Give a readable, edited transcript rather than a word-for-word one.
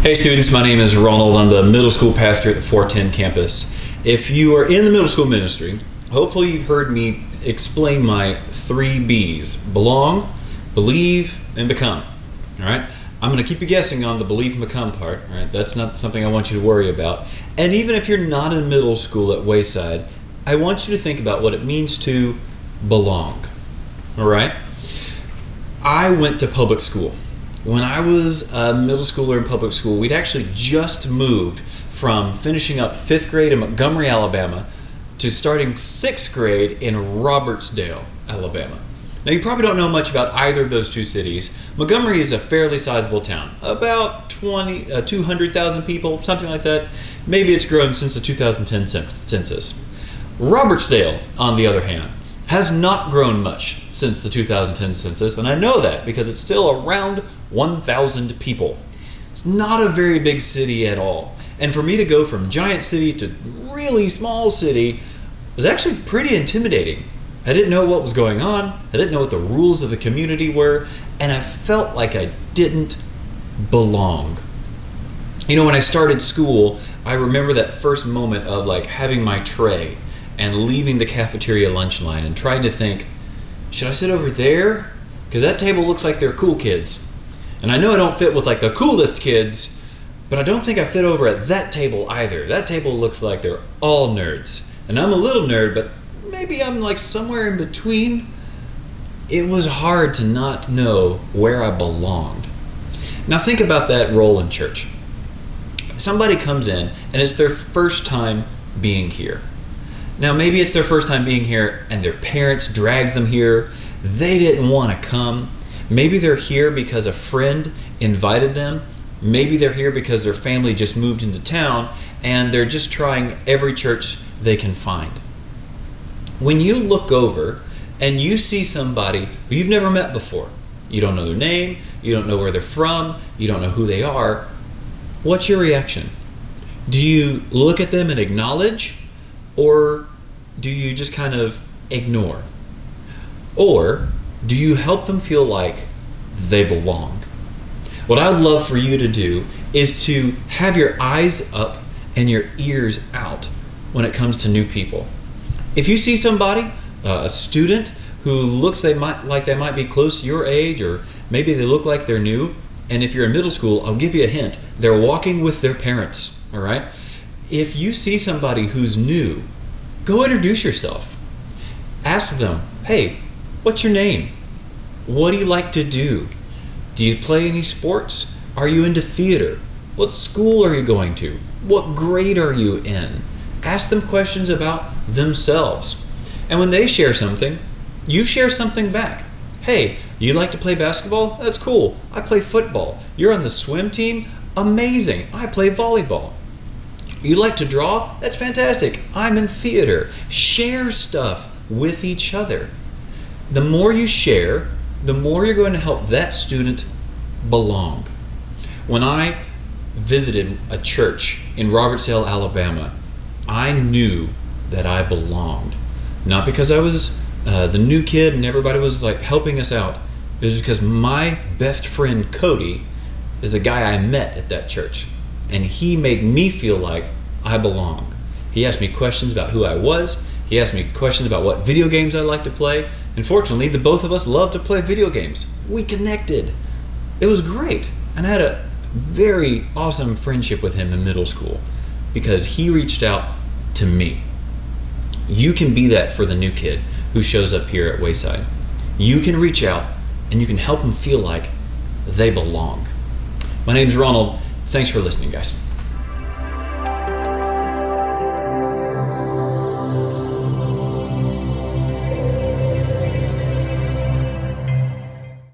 Hey students, my name is Ronald. I'm the middle school pastor at the 410 campus. If you are in the middle school ministry, hopefully you've heard me explain my 3 B's: belong, believe, and become. All right? I'm going to keep you guessing on the believe and become part. All right? That's not something I want you to worry about. And even if you're not in middle school at Wayside, I want you to think about what it means to belong. All right? I went to public school. When I was a middle schooler in public school, we'd actually just moved from finishing up 5th grade in Montgomery, Alabama, to starting 6th grade in Robertsdale, Alabama. Now, you probably don't know much about either of those two cities. Montgomery is a fairly sizable town, about 200,000 people, something like that. Maybe it's grown since the 2010 census. Robertsdale, on the other hand, has not grown much since the 2010 census, and I know that because it's still around 1,000 people. It's not a very big city at all. And for me to go from giant city to really small city was actually pretty intimidating. I didn't know what was going on, I didn't know what the rules of the community were, and I felt like I didn't belong. You know, when I started school, I remember that first moment of like having my tray and leaving the cafeteria lunch line and trying to think, should I sit over there? Because that table looks like they're cool kids. And I know I don't fit with like the coolest kids, but I don't think I fit over at that table either. That table looks like they're all nerds. And I'm a little nerd, but maybe I'm like somewhere in between. It was hard to not know where I belonged. Now think about that role in church. Somebody comes in and it's their first time being here. Now, maybe it's their first time being here and their parents dragged them here. They didn't want to come. Maybe they're here because a friend invited them. Maybe they're here because their family just moved into town and they're just trying every church they can find. When you look over and you see somebody who you've never met before, you don't know their name, you don't know where they're from, you don't know who they are, what's your reaction? Do you look at them and acknowledge? Or do you just kind of ignore? Or do you help them feel like they belong? What I'd love for you to do is to have your eyes up and your ears out when it comes to new people. If you see somebody, a student who looks like they might be close to your age, or maybe they look like they're new, and if you're in middle school, I'll give you a hint. They're walking with their parents, all right? If you see somebody who's new, go introduce yourself. Ask them, hey, what's your name? What do you like to do? Do you play any sports? Are you into theater? What school are you going to? What grade are you in? Ask them questions about themselves. And when they share something, you share something back. Hey, you like to play basketball? That's cool. I play football. You're on the swim team? Amazing. I play volleyball. You like to draw? That's fantastic. I'm in theater. Share stuff with each other. The more you share, the more you're going to help that student belong. When I visited a church in Robertsdale, Alabama, I knew that I belonged. Not because I was the new kid and everybody was like helping us out. It was because my best friend Cody is a guy I met at that church. And he made me feel like I belong. He asked me questions about who I was. He asked me questions about what video games I like to play. And fortunately, the both of us love to play video games. We connected. It was great. And I had a very awesome friendship with him in middle school because he reached out to me. You can be that for the new kid who shows up here at Wayside. You can reach out and you can help them feel like they belong. My name's Ronald. Thanks for listening, guys.